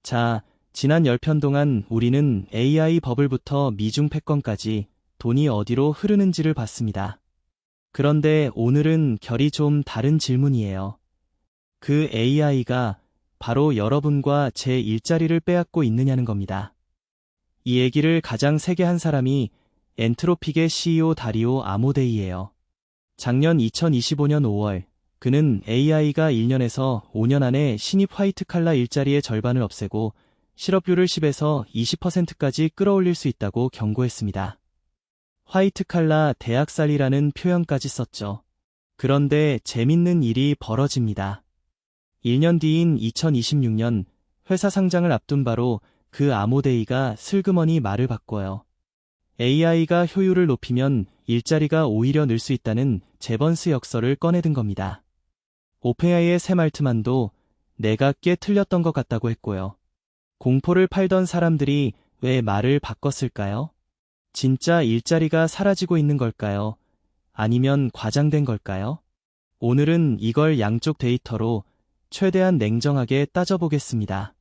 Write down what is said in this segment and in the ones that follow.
자, 지난 10편 동안 우리는 AI 버블부터 미중 패권까지 돈이 어디로 흐르는지를 봤습니다. 그런데 오늘은 결이 좀 다른 질문이에요. 그 AI가 바로 여러분과 제 일자리를 빼앗고 있느냐는 겁니다. 이 얘기를 가장 세게 한 사람이 엔트로픽의 CEO 다리오 아모데이예요. 작년 2025년 5월, 그는 AI가 1년에서 5년 안에 신입 화이트 칼라 일자리의 절반을 없애고 실업률을 10에서 20%까지 끌어올릴 수 있다고 경고했습니다. 화이트 칼라 대학살이라는 표현까지 썼죠. 그런데 재밌는 일이 벌어집니다. 1년 뒤인 2026년 회사 상장을 앞둔 바로 그 아모데이가 슬그머니 말을 바꿔요. AI가 효율을 높이면 일자리가 오히려 늘 수 있다는 제번스 역설을 꺼내든 겁니다. 오펜AI의 샘 알트만도 내가 꽤 틀렸던 것 같다고 했고요. 공포를 팔던 사람들이 왜 말을 바꿨을까요? 진짜 일자리가 사라지고 있는 걸까요? 아니면 과장된 걸까요? 오늘은 이걸 양쪽 데이터로 최대한 냉정하게 따져보겠습니다.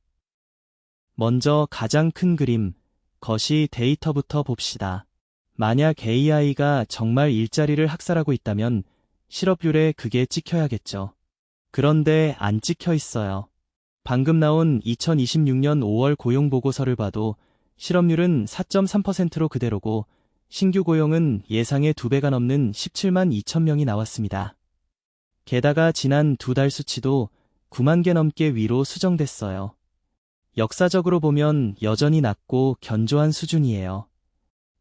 먼저 가장 큰 그림, 거시 데이터부터 봅시다. 만약 AI가 정말 일자리를 학살하고 있다면 실업률에 그게 찍혀야겠죠. 그런데 안 찍혀 있어요. 방금 나온 2026년 5월 고용보고서를 봐도 실업률은 4.3%로 그대로고 신규 고용은 예상의 2배가 넘는 17만 2천 명이 나왔습니다. 게다가 지난 2달 수치도 9만 개 넘게 위로 수정됐어요. 역사적으로 보면 여전히 낮고 견조한 수준이에요.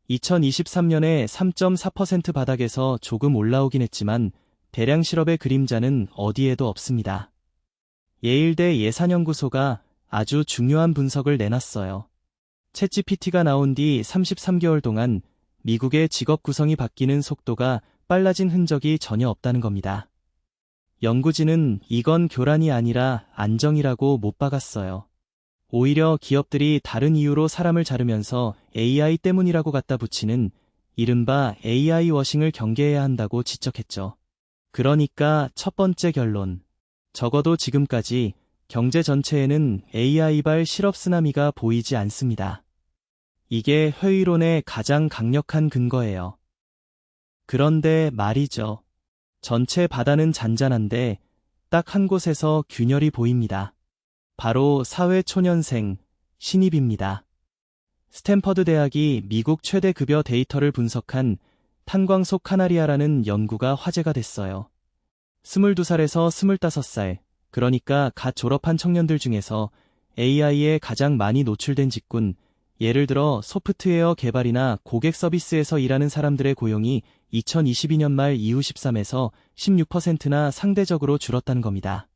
2023년에 3.4% 바닥에서 조금 올라오긴 했지만 대량 실업의 그림자는 어디에도 없습니다. 예일대 예산연구소가 아주 중요한 분석을 내놨어요. 챗GPT가 나온 뒤 33개월 동안 미국의 직업 구성이 바뀌는 속도가 빨라진 흔적이 전혀 없다는 겁니다. 연구진은 이건 교란이 아니라 안정이라고 못 박았어요. 오히려 기업들이 다른 이유로 사람을 자르면서 AI 때문이라고 갖다 붙이는 이른바 AI 워싱을 경계해야 한다고 지적했죠. 그러니까 첫 번째 결론. 적어도 지금까지 경제 전체에는 AI발 실업 쓰나미가 보이지 않습니다. 이게 회의론의 가장 강력한 근거예요. 그런데 말이죠. 전체 바다는 잔잔한데 딱 한 곳에서 균열이 보입니다. 바로 사회초년생, 신입입니다. 스탠퍼드 대학이 미국 최대 급여 데이터를 분석한 탄광속 카나리아라는 연구가 화제가 됐어요. 22살에서 25살, 그러니까 갓 졸업한 청년들 중에서 AI에 가장 많이 노출된 직군, 예를 들어 소프트웨어 개발이나 고객 서비스에서 일하는 사람들의 고용이 2022년 말 이후 13에서 16%나 상대적으로 줄었다는 겁니다.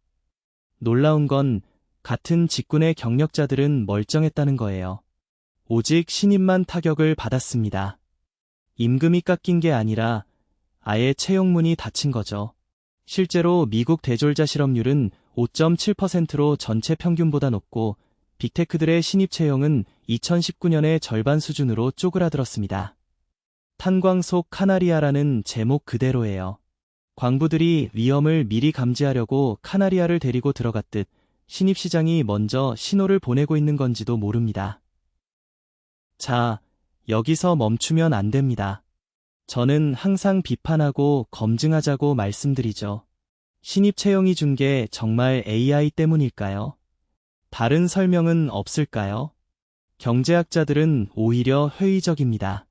놀라운 건 같은 직군의 경력자들은 멀쩡했다는 거예요. 오직 신입만 타격을 받았습니다. 임금이 깎인 게 아니라 아예 채용문이 닫힌 거죠. 실제로 미국 대졸자 실업률은 5.7%로 전체 평균보다 높고 빅테크들의 신입 채용은 2019년의 절반 수준으로 쪼그라들었습니다. 탄광속 카나리아라는 제목 그대로예요. 광부들이 위험을 미리 감지하려고 카나리아를 데리고 들어갔듯 신입시장이 먼저 신호를 보내고 있는 건지도 모릅니다. 자, 여기서 멈추면 안 됩니다. 저는 항상 비판하고 검증하자고 말씀드리죠. 신입 채용이 준 게 정말 AI 때문일까요? 다른 설명은 없을까요? 경제학자들은 오히려 회의적입니다.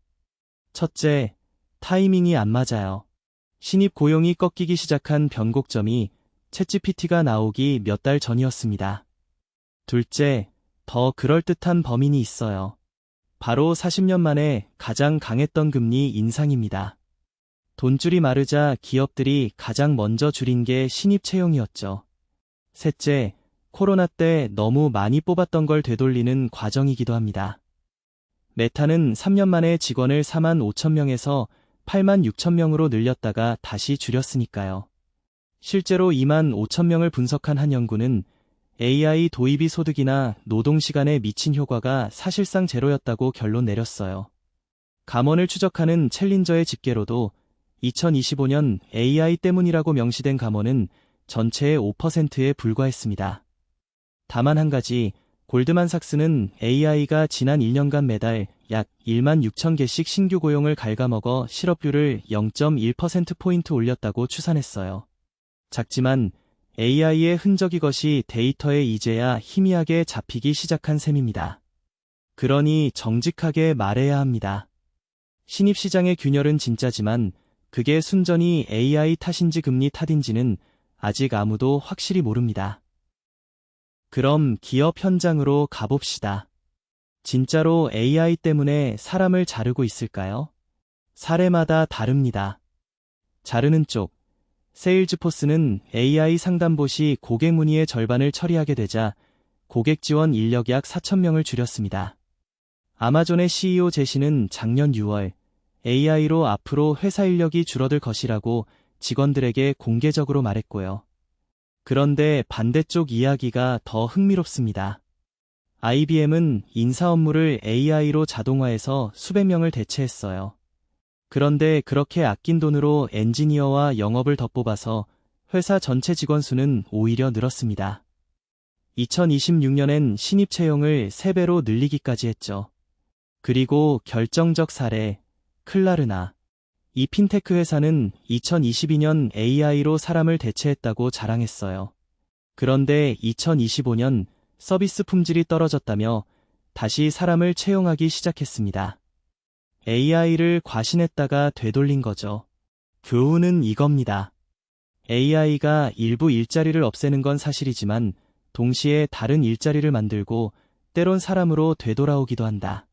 첫째, 타이밍이 안 맞아요. 신입 고용이 꺾이기 시작한 변곡점이 챗GPT가 나오기 몇 달 전이었습니다. 둘째, 더 그럴듯한 범인이 있어요. 바로 40년 만에 가장 강했던 금리 인상입니다. 돈줄이 마르자 기업들이 가장 먼저 줄인 게 신입 채용이었죠. 셋째, 코로나 때 너무 많이 뽑았던 걸 되돌리는 과정이기도 합니다. 메타는 3년 만에 직원을 4만 5천 명에서 8만 6천 명으로 늘렸다가 다시 줄였으니까요. 실제로 2만 5천 명을 분석한 한 연구는 AI 도입이 소득이나 노동시간에 미친 효과가 사실상 제로였다고 결론 내렸어요. 감원을 추적하는 챌린저의 집계로도 2025년 AI 때문이라고 명시된 감원은 전체의 5%에 불과했습니다. 다만 한 가지, 골드만삭스는 AI가 지난 1년간 매달 약 1만 6천 개씩 신규 고용을 갉아먹어 실업률을 0.1%포인트 올렸다고 추산했어요. 작지만 AI의 흔적 이것이 데이터에 이제야 희미하게 잡히기 시작한 셈입니다. 그러니 정직하게 말해야 합니다. 신입시장의 균열은 진짜지만 그게 순전히 AI 탓인지 금리 탓인지는 아직 아무도 확실히 모릅니다. 그럼 기업 현장으로 가봅시다. 진짜로 AI 때문에 사람을 자르고 있을까요? 사례마다 다릅니다. 자르는 쪽, 세일즈포스는 AI 상담보 시 고객 문의의 절반을 처리하게 되자 고객 지원 인력 약 4,000명을 줄였습니다. 아마존의 CEO 제시는 작년 6월 AI로 앞으로 회사 인력이 줄어들 것이라고 직원들에게 공개적으로 말했고요. 그런데 반대쪽 이야기가 더 흥미롭습니다. IBM은 인사 업무를 AI로 자동화해서 수백 명을 대체했어요. 그런데 그렇게 아낀 돈으로 엔지니어와 영업을 더 뽑아서 회사 전체 직원 수는 오히려 늘었습니다. 2026년엔 신입 채용을 3배로 늘리기까지 했죠. 그리고 결정적 사례, 클라르나. 이 핀테크 회사는 2022년 AI로 사람을 대체했다고 자랑했어요. 그런데 2025년 서비스 품질이 떨어졌다며 다시 사람을 채용하기 시작했습니다. AI를 과신했다가 되돌린 거죠. 교훈은 이겁니다. AI가 일부 일자리를 없애는 건 사실이지만 동시에 다른 일자리를 만들고 때론 사람으로 되돌아오기도 한다.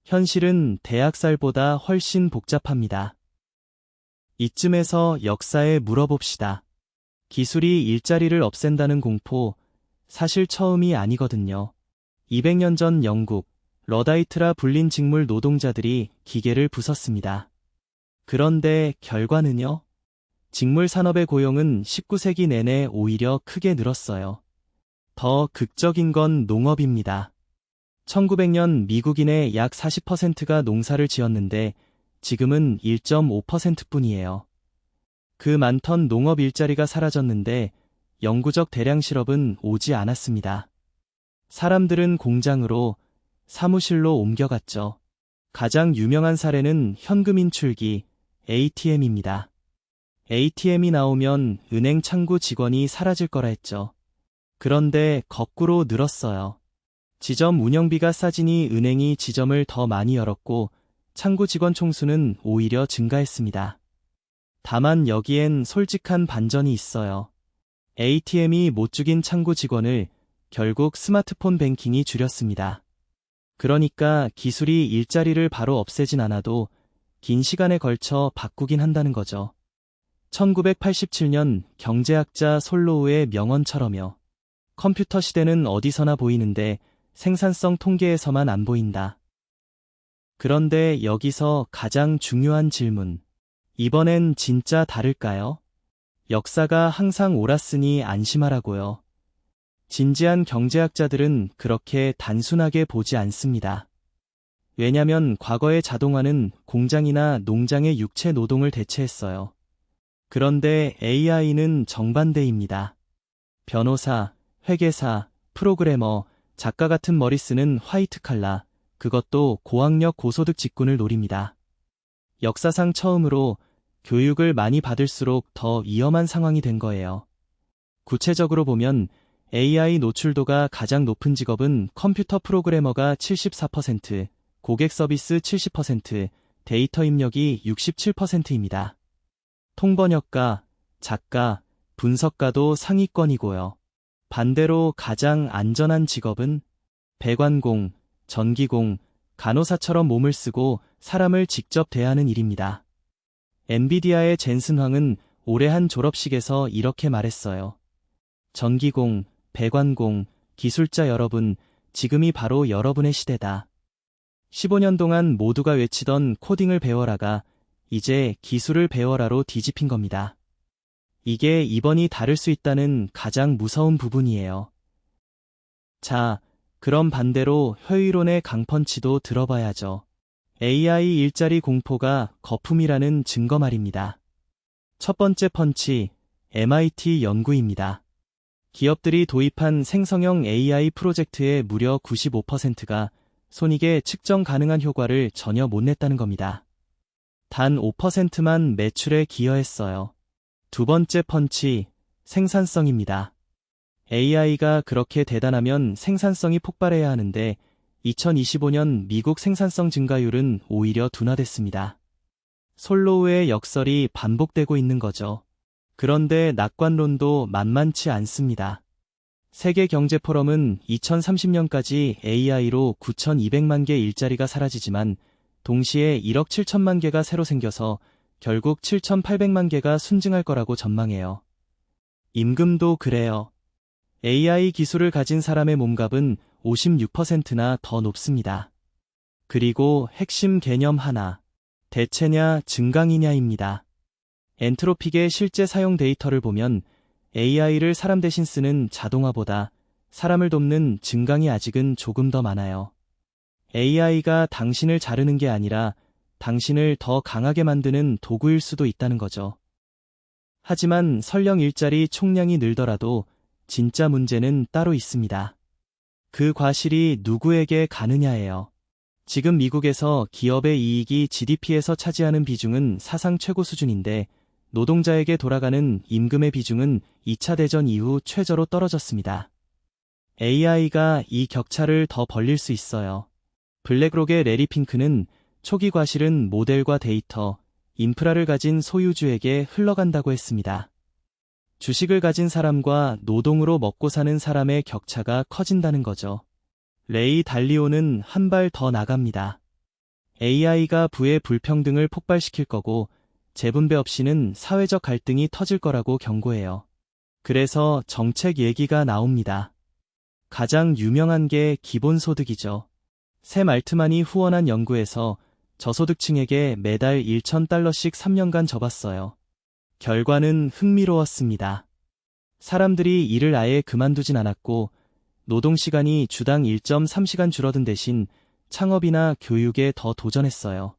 현실은 대학살보다 훨씬 복잡합니다. 이쯤에서 역사에 물어봅시다. 기술이 일자리를 없앤다는 공포, 사실 처음이 아니거든요. 200년 전 영국, 러다이트라 불린 직물 노동자들이 기계를 부쉈습니다. 그런데 결과는요? 직물 산업의 고용은 19세기 내내 오히려 크게 늘었어요. 더 극적인 건 농업입니다. 1900년 미국인의 약 40%가 농사를 지었는데 지금은 1.5%뿐이에요. 그 많던 농업 일자리가 사라졌는데 영구적 대량 실업은 오지 않았습니다. 사람들은 공장으로, 사무실로 옮겨갔죠. 가장 유명한 사례는 현금 인출기, ATM입니다. ATM이 나오면 은행 창구 직원이 사라질 거라 했죠. 그런데 거꾸로 늘었어요. 지점 운영비가 싸지니 은행이 지점을 더 많이 열었고 창구 직원 총수는 오히려 증가했습니다. 다만 여기엔 솔직한 반전이 있어요. ATM이 못 죽인 창구 직원을 결국 스마트폰 뱅킹이 줄였습니다. 그러니까 기술이 일자리를 바로 없애진 않아도 긴 시간에 걸쳐 바꾸긴 한다는 거죠. 1987년 경제학자 솔로우의 명언처럼요. 컴퓨터 시대는 어디서나 보이는데 생산성 통계에서만 안 보인다. 그런데 여기서 가장 중요한 질문. 이번엔 진짜 다를까요? 역사가 항상 옳았으니 안심하라고요. 진지한 경제학자들은 그렇게 단순하게 보지 않습니다. 왜냐면 과거의 자동화는 공장이나 농장의 육체 노동을 대체했어요. 그런데 AI는 정반대입니다. 변호사, 회계사, 프로그래머, 작가 같은 머리 쓰는 화이트 칼라, 그것도 고학력 고소득 직군을 노립니다. 역사상 처음으로 교육을 많이 받을수록 더 위험한 상황이 된 거예요. 구체적으로 보면 AI 노출도가 가장 높은 직업은 컴퓨터 프로그래머가 74%, 고객 서비스 70%, 데이터 입력이 67%입니다. 통번역가, 작가, 분석가도 상위권이고요. 반대로 가장 안전한 직업은 배관공, 전기공, 간호사처럼 몸을 쓰고 사람을 직접 대하는 일입니다. 엔비디아의 젠슨 황은 올해 한 졸업식에서 이렇게 말했어요. 전기공, 배관공, 기술자 여러분, 지금이 바로 여러분의 시대다. 15년 동안 모두가 외치던 코딩을 배워라가 이제 기술을 배워라로 뒤집힌 겁니다. 이게 이번이 다를 수 있다는 가장 무서운 부분이에요. 자, 그럼 반대로 효율론의 강펀치도 들어봐야죠. AI 일자리 공포가 거품이라는 증거 말입니다. 첫 번째 펀치, MIT 연구입니다. 기업들이 도입한 생성형 AI 프로젝트의 무려 95%가 손익에 측정 가능한 효과를 전혀 못 냈다는 겁니다. 단 5%만 매출에 기여했어요. 두 번째 펀치, 생산성입니다. AI가 그렇게 대단하면 생산성이 폭발해야 하는데 2025년 미국 생산성 증가율은 오히려 둔화됐습니다. 솔로우의 역설이 반복되고 있는 거죠. 그런데 낙관론도 만만치 않습니다. 세계경제포럼은 2030년까지 AI로 9,200만 개 일자리가 사라지지만 동시에 1억 7천만 개가 새로 생겨서 결국 7,800만 개가 순증할 거라고 전망해요. 임금도 그래요. AI 기술을 가진 사람의 몸값은 56%나 더 높습니다. 그리고 핵심 개념 하나, 대체냐 증강이냐입니다. 엔트로픽의 실제 사용 데이터를 보면 AI를 사람 대신 쓰는 자동화보다 사람을 돕는 증강이 아직은 조금 더 많아요. AI가 당신을 자르는 게 아니라 당신을 더 강하게 만드는 도구일 수도 있다는 거죠. 하지만 설령 일자리 총량이 늘더라도 진짜 문제는 따로 있습니다. 그 과실이 누구에게 가느냐예요. 지금 미국에서 기업의 이익이 GDP에서 차지하는 비중은 사상 최고 수준인데 노동자에게 돌아가는 임금의 비중은 2차 대전 이후 최저로 떨어졌습니다. AI가 이 격차를 더 벌릴 수 있어요. 블랙록의 레리 핑크는 초기 과실은 모델과 데이터, 인프라를 가진 소유주에게 흘러간다고 했습니다. 주식을 가진 사람과 노동으로 먹고 사는 사람의 격차가 커진다는 거죠. 레이 달리오는 한 발 더 나갑니다. AI가 부의 불평등을 폭발시킬 거고 재분배 없이는 사회적 갈등이 터질 거라고 경고해요. 그래서 정책 얘기가 나옵니다. 가장 유명한 게 기본소득이죠. 샘 알트만이 후원한 연구에서 저소득층에게 매달 1,000달러씩 3년간 줘봤어요. 결과는 흥미로웠습니다. 사람들이 일을 아예 그만두진 않았고 노동시간이 주당 1.3시간 줄어든 대신 창업이나 교육에 더 도전했어요.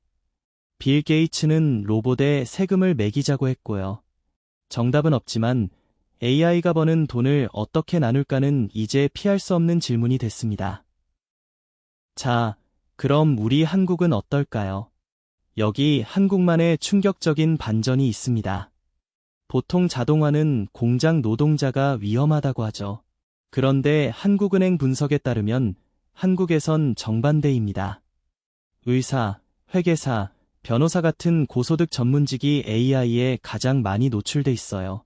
빌 게이츠는 로봇에 세금을 매기자고 했고요. 정답은 없지만 AI가 버는 돈을 어떻게 나눌까는 이제 피할 수 없는 질문이 됐습니다. 자, 그럼 우리 한국은 어떨까요? 여기 한국만의 충격적인 반전이 있습니다. 보통 자동화는 공장 노동자가 위험하다고 하죠. 그런데 한국은행 분석에 따르면 한국에선 정반대입니다. 의사, 회계사, 변호사 같은 고소득 전문직이 AI에 가장 많이 노출돼 있어요.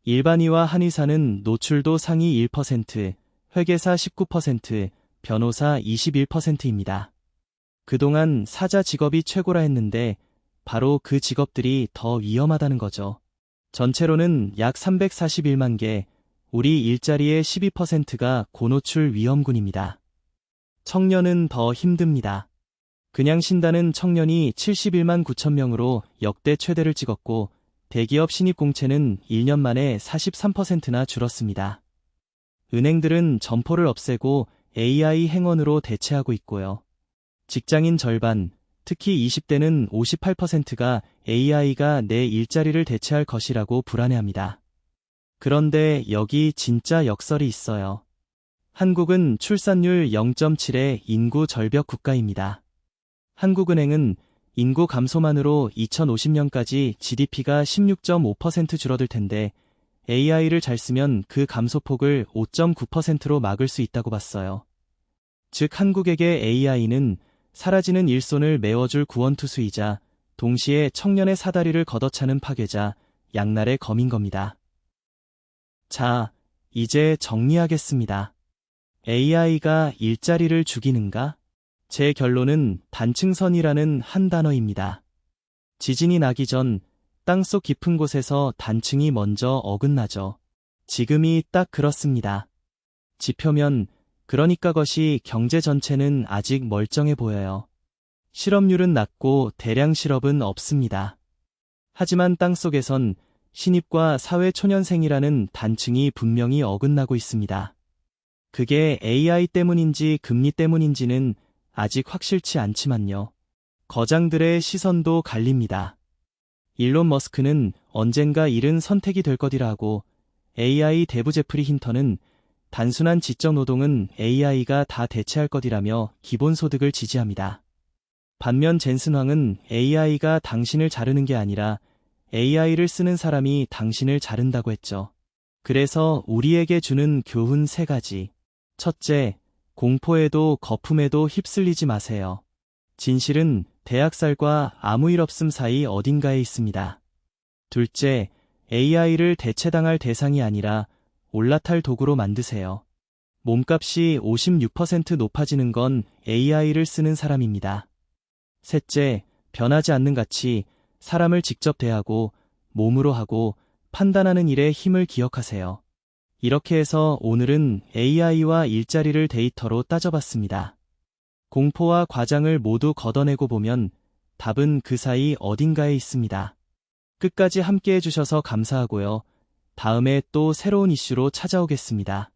일반의와 한의사는 노출도 상위 1%, 회계사 19%, 변호사 21%입니다. 그동안 사자 직업이 최고라 했는데 바로 그 직업들이 더 위험하다는 거죠. 전체로는 약 341만 개, 우리 일자리의 12%가 고노출 위험군입니다. 청년은 더 힘듭니다. 그냥 쉰다는 청년이 71만 9천 명으로 역대 최대를 찍었고 대기업 신입 공채는 1년 만에 43%나 줄었습니다. 은행들은 점포를 없애고 AI 행원으로 대체하고 있고요. 직장인 절반, 특히 20대는 58%가 AI가 내 일자리를 대체할 것이라고 불안해합니다. 그런데 여기 진짜 역설이 있어요. 한국은 출산율 0.7의 인구 절벽 국가입니다. 한국은행은 인구 감소만으로 2050년까지 GDP가 16.5% 줄어들 텐데 AI를 잘 쓰면 그 감소폭을 5.9%로 막을 수 있다고 봤어요. 즉 한국에게 AI는 사라지는 일손을 메워줄 구원투수이자 동시에 청년의 사다리를 걷어차는 파괴자, 양날의 검인 겁니다. 자, 이제 정리하겠습니다. AI가 일자리를 죽이는가? 제 결론은 단층선이라는 한 단어입니다. 지진이 나기 전 땅속 깊은 곳에서 단층이 먼저 어긋나죠. 지금이 딱 그렇습니다. 지표면 그러니까 것이 경제 전체는 아직 멀쩡해 보여요. 실업률은 낮고 대량 실업은 없습니다. 하지만 땅속에선 신입과 사회초년생이라는 단층이 분명히 어긋나고 있습니다. 그게 AI 때문인지 금리 때문인지는 아직 확실치 않지만요. 거장들의 시선도 갈립니다. 일론 머스크는 언젠가 일은 선택이 될 것이라 하고 AI 대부 제프리 힌터는 단순한 지적 노동은 AI가 다 대체할 것이라며 기본소득을 지지합니다. 반면 젠슨 황은 AI가 당신을 자르는 게 아니라 AI를 쓰는 사람이 당신을 자른다고 했죠. 그래서 우리에게 주는 교훈 3가지. 첫째, 공포에도 거품에도 휩쓸리지 마세요. 진실은 대학살과 아무 일 없음 사이 어딘가에 있습니다. 둘째, AI를 대체당할 대상이 아니라 올라탈 도구로 만드세요. 몸값이 56% 높아지는 건 AI를 쓰는 사람입니다. 셋째, 변하지 않는 가치, 사람을 직접 대하고 몸으로 하고 판단하는 일의 힘을 기억하세요. 이렇게 해서 오늘은 AI와 일자리를 데이터로 따져봤습니다. 공포와 과장을 모두 걷어내고 보면 답은 그 사이 어딘가에 있습니다. 끝까지 함께 해주셔서 감사하고요. 다음에 또 새로운 이슈로 찾아오겠습니다.